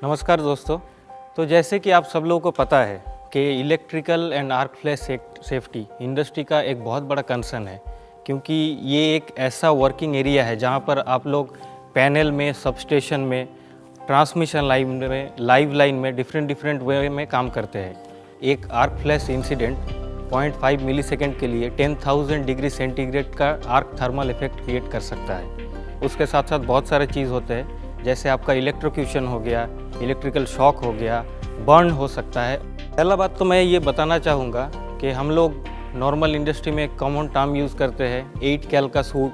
नमस्कार दोस्तों। तो जैसे कि आप सब लोगों को पता है कि electrical and arc flash safety industry का एक बहुत बड़ा कंसर्न है, क्योंकि ये एक ऐसा वर्किंग एरिया है जहाँ पर आप लोग पैनल में, सबस्टेशन में, ट्रांसमिशन लाइव लाइन में डिफरेंट वे में काम करते हैं। एक आर्क फ्लैश इंसिडेंट 0.5 मिलीसेकंड के लिए 10,000 डिग्री सेंटीग्रेड का आर्क थर्मल इफेक्ट क्रिएट कर सकता है। उसके साथ साथ बहुत सारे चीज़ होते हैं, जैसे आपका इलेक्ट्रोक्यूशन हो गया, इलेक्ट्रिकल शॉक हो गया, बर्न हो सकता है। पहला बात तो मैं ये बताना चाहूँगा कि हम लोग नॉर्मल इंडस्ट्री में कॉमन टर्म यूज़ करते हैं 8 कैल का सूट,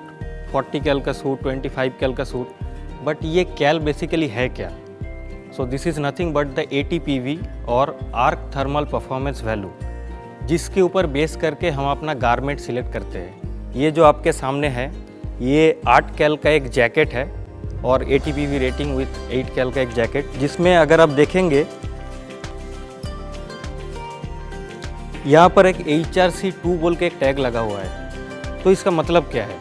40 कैल का सूट, 25 कैल का सूट, बट ये कैल बेसिकली है क्या? So this is nothing but the ATPV और आर्क थर्मल परफॉर्मेंस वैल्यू, जिसके ऊपर बेस करके हम अपना गारमेंट सिलेक्ट करते हैं। ये जो आपके सामने है ये 8 कैल का एक जैकेट है और ATPV रेटिंग विथ 8 कैल का एक जैकेट, जिसमें अगर आप देखेंगे यहाँ पर एक HRC2 बोल के एक टैग लगा हुआ है। तो इसका मतलब क्या है?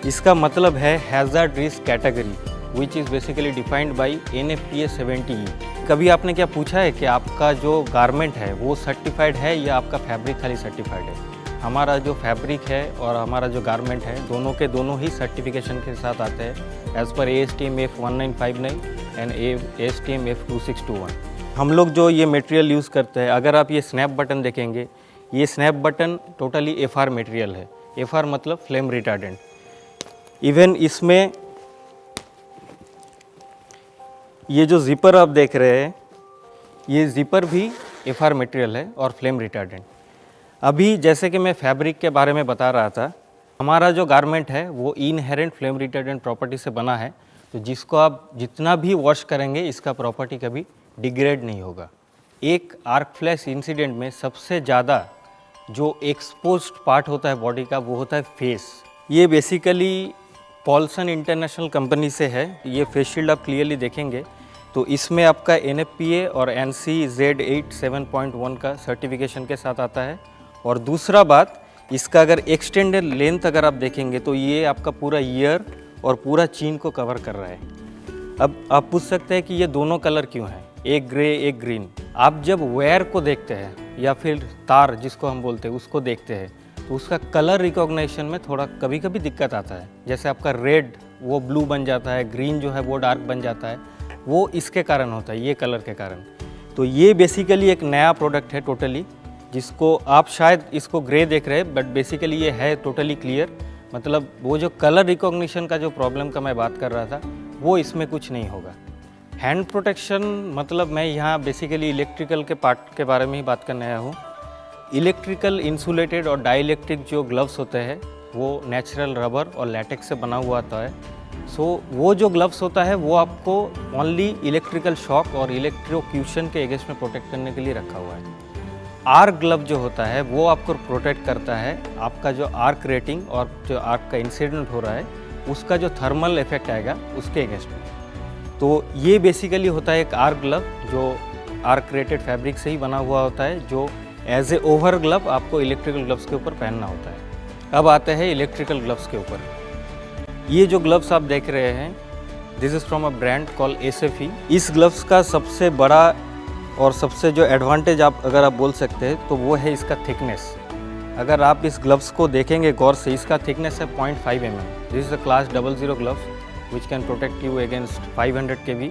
इसका मतलब है hazard risk category, which is basically defined by NFPA 70E। कभी आपने क्या पूछा है कि आपका जो गारमेंट है वो सर्टिफाइड है या आपका फैब्रिक खाली सर्टिफाइड है? हमारा जो फैब्रिक है और हमारा जो गारमेंट है दोनों के दोनों ही सर्टिफिकेशन के साथ आते हैं as per ASTM F1959 and ASTM F2621। हम लोग जो ये मटेरियल यूज़ करते हैं, अगर आप ये स्नैप बटन देखेंगे, ये snap button totally FR material है। FR मतलब फ्लेम रिटार्डेंट। इवन इसमें ये जो ज़िपर आप देख रहे हैं, ये ज़िपर भी FR मटेरियल है और फ्लेम रिटार्डेंट। अभी जैसे कि मैं फैब्रिक के बारे में बता रहा था, हमारा जो गारमेंट है वो इनहेरेंट फ्लेम रिटार्डेंट प्रॉपर्टी से बना है, तो जिसको आप जितना भी वॉश करेंगे इसका प्रॉपर्टी कभी डिग्रेड नहीं होगा। एक आर्क फ्लैश इंसिडेंट में सबसे ज़्यादा जो एक्सपोज्ड पार्ट होता है बॉडी का वो होता है फेस। ये बेसिकली पॉल्सन इंटरनेशनल कंपनी से है। ये फेस शील्ड आप क्लियरली देखेंगे तो इसमें आपका NFPA और NC Z8 7.1 का सर्टिफिकेशन के साथ आता है। और दूसरा बात, इसका अगर एक्सटेंडेड लेंथ अगर आप देखेंगे तो ये आपका पूरा ईयर और पूरा चीन को कवर कर रहा है। अब आप पूछ सकते हैं कि ये दोनों कलर क्यों हैं, एक ग्रे एक ग्रीन। आप जब वेयर को देखते हैं या फिर तार जिसको हम बोलते हैं उसको देखते हैं तो उसका कलर रिकॉग्निशन में थोड़ा कभी कभी दिक्कत आता है। जैसे आपका रेड वो ब्लू बन जाता है, ग्रीन जो है वो डार्क बन जाता है, वो इसके कारण होता है, ये कलर के कारण। तो ये बेसिकली एक नया प्रोडक्ट है टोटली, जिसको आप शायद इसको ग्रे देख रहे हैं बट बेसिकली ये है टोटली क्लियर। मतलब वो जो कलर रिकॉग्निशन का जो प्रॉब्लम का मैं बात कर रहा था वो इसमें कुछ नहीं होगा। हैंड प्रोटेक्शन मतलब मैं यहाँ बेसिकली इलेक्ट्रिकल के पार्ट के बारे में ही बात करने आया हूँ। इलेक्ट्रिकल इंसुलेटेड और डाइइलेक्ट्रिक जो ग्लव्स होते हैं वो नेचुरल रबर और लैटेक्स से बना हुआ आता है। सो वो जो ग्लव्स होता है वो आपको ओनली इलेक्ट्रिकल शॉक और इलेक्ट्रोक्यूशन के अगेंस्ट में प्रोटेक्ट करने के लिए रखा हुआ है। आर्क ग्लव जो होता है वो आपको प्रोटेक्ट करता है आपका जो आर्क रेटिंग और जो आर्क का इंसिडेंट हो रहा है उसका जो थर्मल इफेक्ट आएगा उसके अगेंस्ट में। तो ये बेसिकली होता है एक आर्क ग्लव जो आर्क रेटेड फैब्रिक से ही बना हुआ होता है, जो एज ए ओवर ग्लव आपको इलेक्ट्रिकल ग्लव्स के ऊपर पहनना होता है। अब आते हैं इलेक्ट्रिकल ग्लव्स के ऊपर। ये जो ग्लव्स आप देख रहे हैं, this is from a brand call SFE। इस ग्लव्स का सबसे बड़ा और सबसे जो एडवांटेज आप अगर आप बोल सकते हैं तो वो है इसका थिकनेस। अगर आप इस ग्लव्स को देखेंगे गौर से, इसका थिकनेस है 0.5 mm। This is a class 00 gloves which can protect you against 500 kV।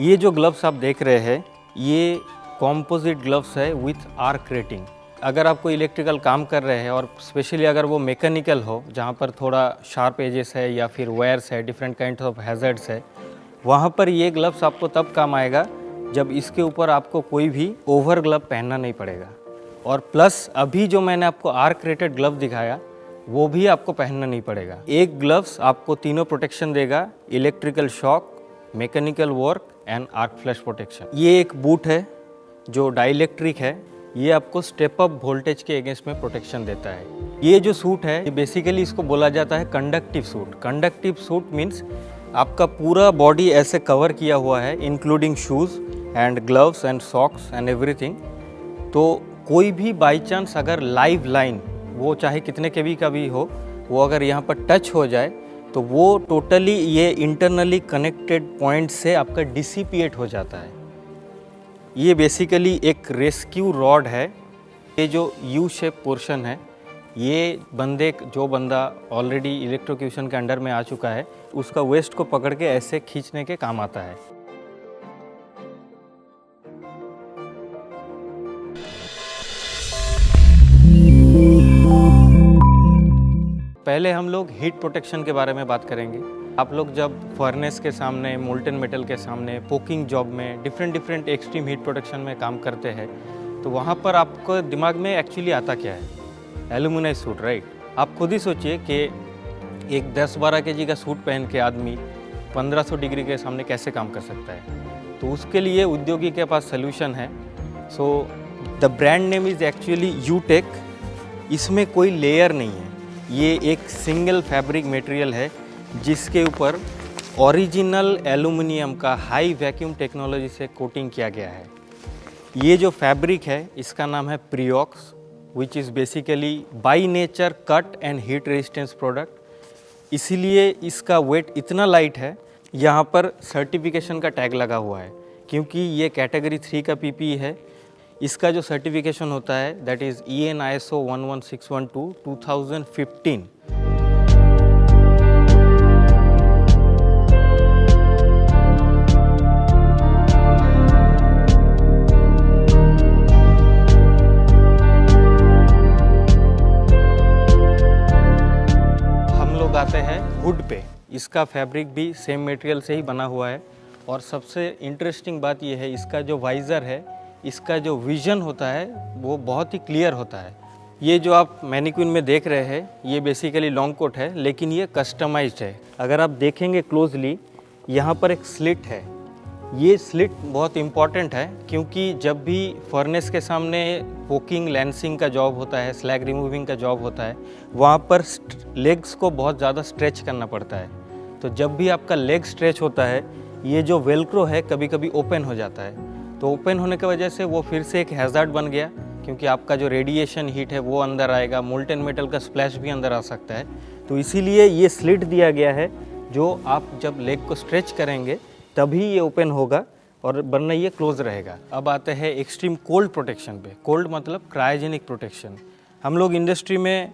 ये जो ग्लव्स आप देख रहे हैं ये कॉम्पोजिट ग्लव्स है विथ आर्क रेटिंग। अगर आप कोई इलेक्ट्रिकल काम कर रहे हैं और स्पेशली अगर वो मैकेनिकल हो जहाँ पर थोड़ा शार्प एजेस है या फिर वायर्स है, डिफरेंट काइंड ऑफ हैज़र्ड्स है, वहाँ पर ये ग्लव्स आपको तब काम आएगा जब इसके ऊपर आपको कोई भी ओवर ग्लव पहनना नहीं पड़ेगा। और प्लस अभी जो मैंने आपको आर्क रेटेड ग्लव दिखाया वो भी आपको पहनना नहीं पड़ेगा। एक ग्लव्स आपको तीनों प्रोटेक्शन देगा, electrical shock, mechanical work and arc flash protection. ये एक बूट है जो डाइइलेक्ट्रिक है, ये आपको स्टेप अप वोल्टेज के अगेंस्ट में प्रोटेक्शन देता है। ये जो सूट है ये बेसिकली इसको बोला जाता है conductive suit. Conductive suit means आपका पूरा बॉडी ऐसे कवर किया हुआ है including shoes and gloves and socks and everything. तो कोई भी बाई चांस अगर लाइव लाइन वो चाहे कितने केवी का भी हो, वो अगर यहाँ पर टच हो जाए तो वो टोटली ये इंटरनली कनेक्टेड पॉइंट से आपका डिसिपिएट हो जाता है। ये बेसिकली एक रेस्क्यू रॉड है। ये जो यू शेप पोर्शन है, ये जो बंदा ऑलरेडी इलेक्ट्रोक्यूशन के अंडर में आ चुका है, उसका वेस्ट को पकड़ के ऐसे खींचने के काम आता है। पहले हम लोग हीट प्रोटेक्शन के बारे में बात करेंगे। आप लोग जब फर्नेस के सामने, मोल्टन मेटल के सामने, पोकिंग जॉब में, डिफरेंट एक्सट्रीम हीट प्रोटेक्शन में काम करते हैं, तो वहाँ पर आपको दिमाग में एक्चुअली आता क्या है? एल्यूमिनाइज सूट, राइट। आप खुद ही सोचिए कि एक 10-12 kg का सूट पहन के आदमी 1500 डिग्री के सामने कैसे काम कर सकता है? तो उसके लिए उद्योगी के पास सोल्यूशन है। So the brand name is actually Utech. इसमें कोई लेयर नहीं है, ये एक सिंगल फैब्रिक मटेरियल है जिसके ऊपर ओरिजिनल एल्यूमिनियम का हाई वैक्यूम टेक्नोलॉजी से कोटिंग किया गया है। ये जो फैब्रिक है इसका नाम है Preox, which is basically by nature cut and heat resistance product. इसीलिए इसका वेट इतना लाइट है। यहाँ पर सर्टिफिकेशन का टैग लगा हुआ है क्योंकि ये कैटेगरी 3 का पीपीई है। इसका जो सर्टिफिकेशन होता है दैट इज़ EN ISO 11612 2015। आते हैं हुड पे। इसका फैब्रिक भी सेम मटेरियल से ही बना हुआ है और सबसे इंटरेस्टिंग बात यह है, इसका जो वाइज़र है, इसका जो विज़न होता है वो बहुत ही क्लियर होता है। ये जो आप मैनिक्विन में देख रहे हैं ये बेसिकली लॉन्ग कोट है, लेकिन ये कस्टमाइज्ड है। अगर आप देखेंगे क्लोजली, यहाँ पर एक स्लिट है। ये स्लिट बहुत इम्पॉर्टेंट है क्योंकि जब भी फर्नेस के सामने पोकिंग लैंसिंग का जॉब होता है, स्लैग रिमूविंग का जॉब होता है, वहाँ पर लेग्स को बहुत ज़्यादा स्ट्रेच करना पड़ता है। तो जब भी आपका लेग स्ट्रेच होता है, ये जो वेलक्रो है कभी कभी ओपन हो जाता है। तो ओपन होने की वजह से वो फिर से एक हैज़ार्ड बन गया क्योंकि आपका जो रेडिएशन हीट है वो अंदर आएगा, मोल्टन मेटल का स्प्लैश भी अंदर आ सकता है। तो इसीलिए ये स्लिट दिया गया है, जो आप जब लेग को स्ट्रेच करेंगे तभी ये ओपन होगा और वरना ये क्लोज रहेगा। अब आते हैं एक्सट्रीम कोल्ड प्रोटेक्शन पे। कोल्ड मतलब क्रायोजेनिक प्रोटेक्शन। हम लोग इंडस्ट्री में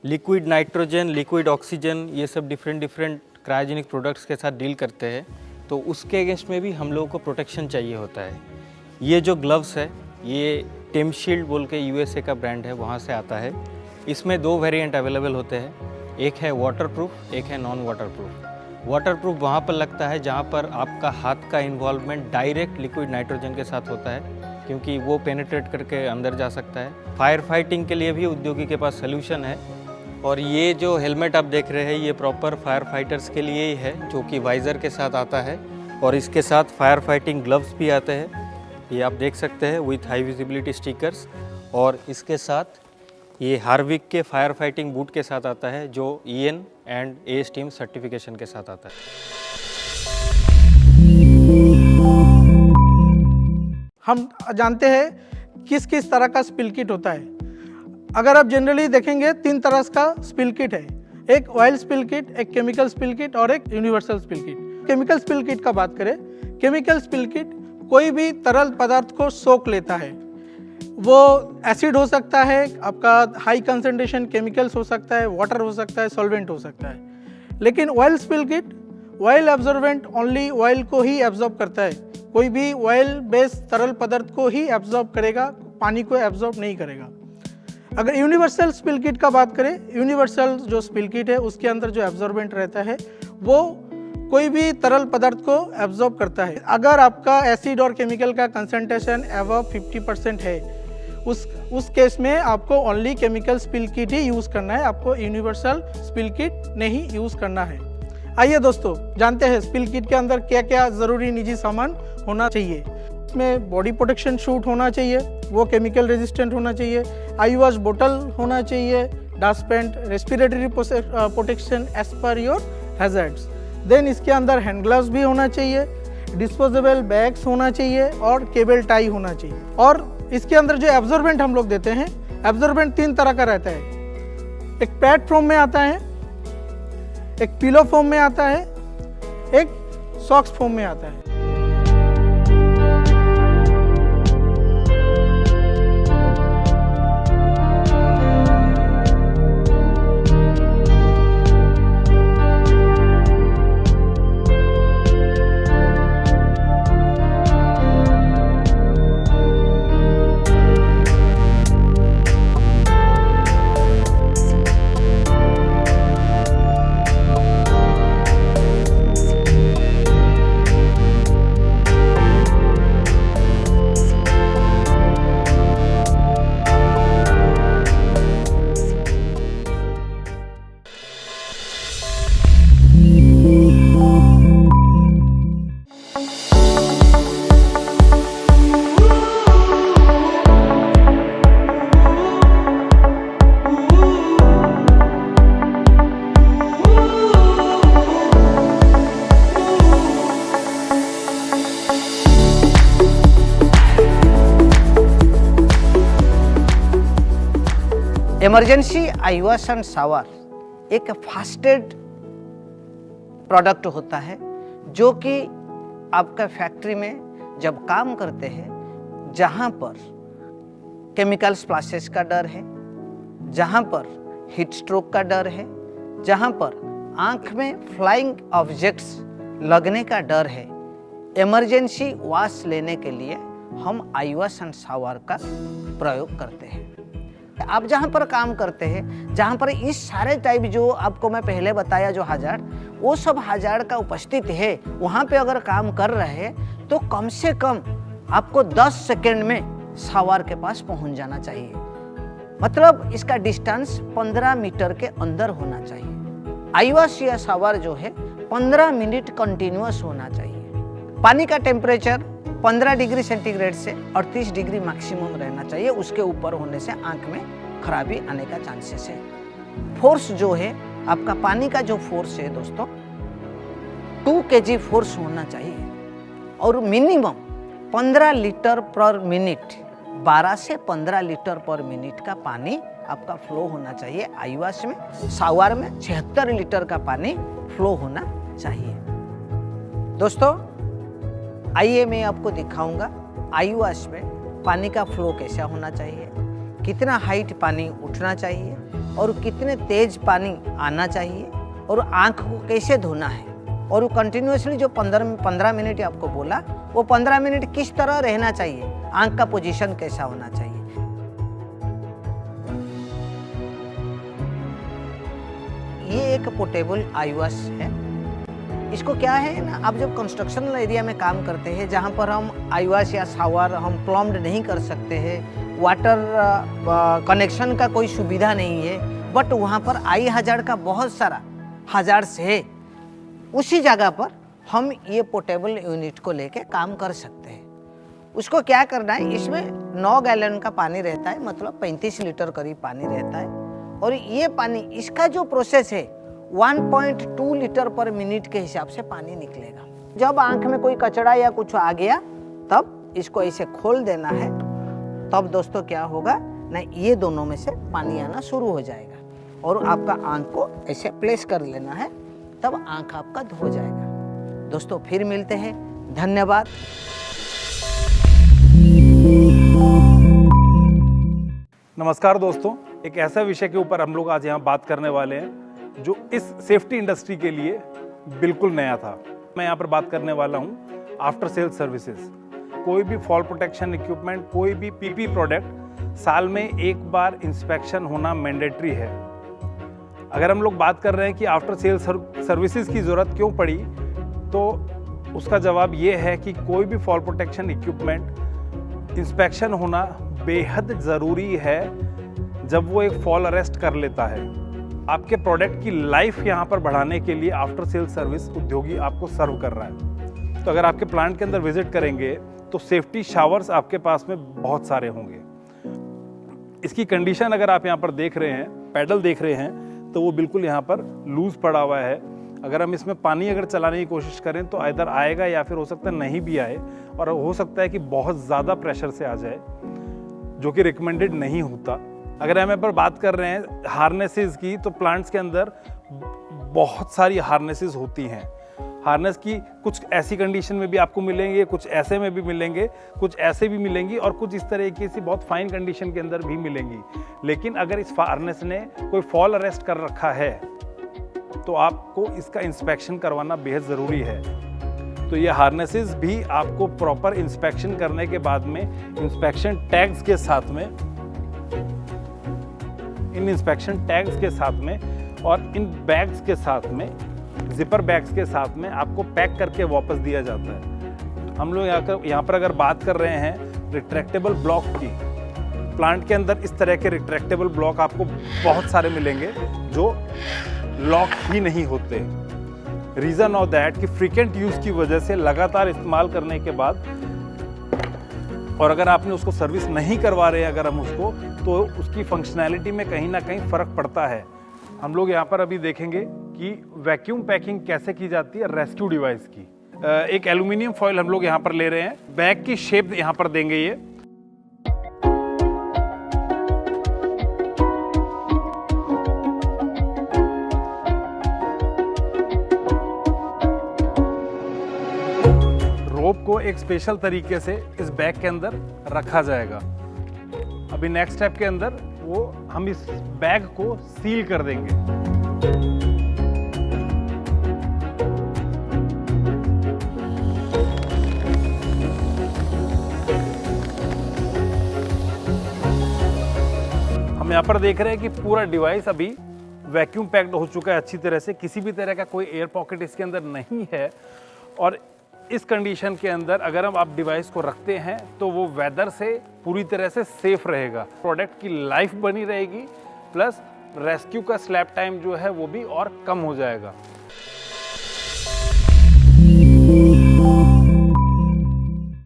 लिक्विड नाइट्रोजन, लिक्विड ऑक्सीजन, ये सब डिफरेंट क्रायोजेनिक प्रोडक्ट्स के साथ डील करते हैं, तो उसके अगेंस्ट में भी हम लोगों को प्रोटेक्शन चाहिए होता है। ये जो ग्लव्स है ये टेमशील्ड बोल के USA का ब्रांड है, वहाँ से आता है। इसमें 2 वेरिएंट अवेलेबल होते हैं, एक है वाटरप्रूफ, एक है नॉन वाटरप्रूफ। वाटरप्रूफ वहाँ पर लगता है जहाँ पर आपका हाथ का इन्वॉल्वमेंट डायरेक्ट लिक्विड नाइट्रोजन के साथ होता है, क्योंकि वो पेनिट्रेट करके अंदर जा सकता है। फायर फाइटिंग के लिए भी उद्योगी के पास सोल्यूशन है। और ये जो हेलमेट आप देख रहे हैं ये प्रॉपर फायर फाइटर्स के लिए ही है, जो कि वाइज़र के साथ आता है और इसके साथ फायर फाइटिंग ग्लव्स भी आते हैं। ये आप देख सकते हैं विथ हाई विजिबिलिटी स्टिकर्स, और इसके साथ ये हार्विक के फायर फाइटिंग बूट के साथ आता है जो EN एंड ASTM सर्टिफिकेशन के साथ आता है। हम जानते हैं किस किस तरह का स्पिल किट होता है। अगर आप जनरली देखेंगे 3 तरह का स्पिल किट है, एक ऑयल स्पिल किट, एक केमिकल स्पिल किट और एक universal spill kit. Chemical spill kit का बात करें, केमिकल स्पिल किट कोई भी तरल पदार्थ को सोख लेता है। वो एसिड हो सकता है, आपका हाई कंसंट्रेशन केमिकल्स हो सकता है, वाटर हो सकता है, सॉल्वेंट हो सकता है। लेकिन oil spill kit oil absorbent only oil को ही एब्जॉर्ब करता है। कोई भी ऑयल बेस्ड तरल पदार्थ को ही एब्जॉर्ब करेगा, पानी को एब्जॉर्ब नहीं करेगा। अगर यूनिवर्सल स्पिल किट का बात करें, यूनिवर्सल जो स्पिल किट है उसके अंदर जो एब्जॉर्बेंट रहता है वो कोई भी तरल पदार्थ को एब्जॉर्ब करता है। अगर आपका एसिड और केमिकल का कंसंट्रेशन अबव 50% है, उस केस में आपको ओनली केमिकल स्पिल किट ही यूज़ करना है, आपको यूनिवर्सल स्पिल किट नहीं यूज़ करना है। आइए दोस्तों जानते हैं स्पिल किट के अंदर क्या क्या ज़रूरी निजी सामान होना चाहिए। इसमें बॉडी प्रोटेक्शन शूट होना चाहिए, वो केमिकल रेजिस्टेंट होना चाहिए, आई वॉश बोतल होना चाहिए, dust pant, respiratory protection as per your hazards. Then इसके अंदर हैंड ग्लव्स भी होना चाहिए, डिस्पोजेबल बैग्स होना चाहिए और केबल टाई होना चाहिए। और इसके अंदर जो एब्जॉर्बेंट हम लोग देते हैं, एब्जॉर्बेंट 3 तरह का रहता है। एक पैड फॉर्म में आता है, एक पिलो फॉर्म में आता है, एक सॉक्स फॉर्म में आता है। Emergency I wash and shower एक फास्टेड प्रोडक्ट होता है जो कि आपका फैक्ट्री में जब काम करते हैं, जहाँ पर केमिकल स्प्लैशेस का डर है, जहाँ पर हीट स्ट्रोक का डर है, जहाँ पर आँख में फ्लाइंग ऑब्जेक्ट्स लगने का डर है, इमरजेंसी वॉश लेने के लिए हम आई वॉश एंड शावर का प्रयोग करते हैं। आप जहाँ पर काम करते हैं, जहाँ पर इस सारे टाइप जो आपको मैं पहले बताया जो हज़ार, वो सब हज़ार का उपस्थित है, वहाँ पे अगर काम कर रहे हैं तो कम से कम आपको 10 सेकेंड में शावर के पास पहुँच जाना चाहिए। मतलब इसका डिस्टेंस 15 मीटर के अंदर होना चाहिए। आई वॉश या शावर जो है 15 मिनट कंटिन्यूअस होना चाहिए। पानी का टेम्परेचर 15 डिग्री सेंटीग्रेड से 38 डिग्री मैक्सिमम रहना चाहिए। उसके ऊपर होने से आंख में खराबी आने का चांसेस है। फोर्स जो है आपका पानी का जो फोर्स है दोस्तों 2 kg फोर्स होना चाहिए और मिनिमम 15 लीटर पर मिनट, 12 से 15 लीटर पर मिनट का पानी आपका फ्लो होना चाहिए। आई वॉश में, शावर में 76 लीटर का पानी फ्लो होना चाहिए। दोस्तों आइए मैं आपको दिखाऊंगा आई वॉश में पानी का फ्लो कैसा होना चाहिए, कितना हाइट पानी उठना चाहिए और कितने तेज पानी आना चाहिए और आँख को कैसे धोना है और वो कंटिन्यूसली जो 15 मिनट आपको बोला वो 15 मिनट किस तरह रहना चाहिए, आँख का पोजीशन कैसा होना चाहिए। ये एक पोर्टेबल आई वॉश है। इसको क्या है ना, आप जब कंस्ट्रक्शन एरिया में काम करते हैं जहाँ पर हम आई वॉश या शावर हम प्लम्ड नहीं कर सकते हैं, वाटर कनेक्शन का कोई सुविधा नहीं है, बट वहाँ पर आई हज़ार का बहुत सारा हज़ार्स है, उसी जगह पर हम ये पोर्टेबल यूनिट को लेके काम कर सकते हैं। उसको क्या करना है, इसमें 9 गैलन का पानी रहता है, मतलब 35 लीटर करीब पानी रहता है और ये पानी, इसका जो प्रोसेस है 1.2 लीटर पर मिनट के हिसाब से पानी निकलेगा। जब आंख में कोई कचरा या कुछ आ गया तब इसको ऐसे खोल देना है, तब दोस्तों क्या होगा ना, ये दोनों में से पानी आना शुरू हो जाएगा और आपका आंख को ऐसे प्लेस कर लेना है, तब आंख आपका धो जाएगा। दोस्तों फिर मिलते हैं, धन्यवाद। नमस्कार दोस्तों, एक ऐसा विषय के ऊपर हम लोग आज यहाँ बात करने वाले हैं जो इस सेफ्टी इंडस्ट्री के लिए बिल्कुल नया था। मैं यहाँ पर बात करने वाला हूँ आफ्टर सेल सर्विसेज। कोई भी फॉल प्रोटेक्शन इक्विपमेंट, कोई भी पीपी प्रोडक्ट साल में एक बार इंस्पेक्शन होना मैंडेटरी है। अगर हम लोग बात कर रहे हैं कि आफ्टर सेल सर्विसेज की ज़रूरत क्यों पड़ी, तो उसका जवाब ये है कि कोई भी फॉल प्रोटेक्शन इक्विपमेंट इंस्पेक्शन होना बेहद ज़रूरी है जब वो एक फॉल अरेस्ट कर लेता है। आपके प्रोडक्ट की लाइफ यहाँ पर बढ़ाने के लिए आफ्टर सेल सर्विस उद्योगी आपको सर्व कर रहा है। तो अगर आपके प्लांट के अंदर विजिट करेंगे तो सेफ्टी शावर्स आपके पास में बहुत सारे होंगे। इसकी कंडीशन अगर आप यहाँ पर देख रहे हैं, पैडल देख रहे हैं, तो वो बिल्कुल यहाँ पर लूज पड़ा हुआ है। अगर हम इसमें पानी अगर चलाने की कोशिश करें तो इधर आएगा या फिर हो सकता है नहीं भी आए, और हो सकता है कि बहुत ज़्यादा प्रेशर से आ जाए, जो कि रिकमेंडेड नहीं होता। अगर हम यहाँ पर बात कर रहे हैं हार्नेसेस की, तो प्लांट्स के अंदर बहुत सारी हार्नेसेस होती हैं। हार्नेस की कुछ ऐसी कंडीशन में भी आपको मिलेंगे, कुछ ऐसे में भी मिलेंगे, कुछ ऐसे भी मिलेंगी और कुछ इस तरीके से बहुत फाइन कंडीशन के अंदर भी मिलेंगी। लेकिन अगर इस हार्नेस ने कोई फॉल अरेस्ट कर रखा है तो आपको इसका इंस्पेक्शन करवाना बेहद ज़रूरी है। तो ये हार्नेसेस भी आपको प्रॉपर इंस्पेक्शन करने के बाद में इंस्पेक्शन टैग्स के साथ में, इन इंस्पेक्शन टैग्स के साथ में और इन बैग्स के साथ में, जिपर बैग्स के साथ में आपको पैक करके वापस दिया जाता है। हम लोग यहाँ पर अगर बात कर रहे हैं रिट्रैक्टेबल ब्लॉक की, प्लांट के अंदर इस तरह के रिट्रैक्टेबल ब्लॉक आपको बहुत सारे मिलेंगे जो लॉक ही नहीं होते। रीज़न ऑफ दैट कि फ्रीक्वेंट यूज़ की वजह से लगातार इस्तेमाल करने के बाद, और अगर आपने उसको सर्विस नहीं करवा रहे अगर हम उसको, तो उसकी फंक्शनैलिटी में कहीं ना कहीं फ़र्क पड़ता है। हम लोग यहाँ पर अभी देखेंगे कि वैक्यूम पैकिंग कैसे की जाती है रेस्क्यू डिवाइस की। एक एल्यूमिनियम फॉइल हम लोग यहाँ पर ले रहे हैं, बैग की शेप यहाँ पर देंगे ये। रोप को एक स्पेशल तरीके से इस बैग के अंदर रखा जाएगा। अभी नेक्स्ट स्टेप के अंदर वो हम इस बैग को सील कर देंगे। हम यहाँ पर देख रहे हैं कि पूरा डिवाइस अभी वैक्यूम पैक्ड हो चुका है अच्छी तरह से, किसी भी तरह का कोई एयर पॉकेट इसके अंदर नहीं है। और इस कंडीशन के अंदर अगर हम आप डिवाइस को रखते हैं तो वो वेदर से पूरी तरह से सेफ रहेगा, प्रोडक्ट की लाइफ बनी रहेगी, प्लस रेस्क्यू का स्लैप टाइम जो है वो भी और कम हो जाएगा।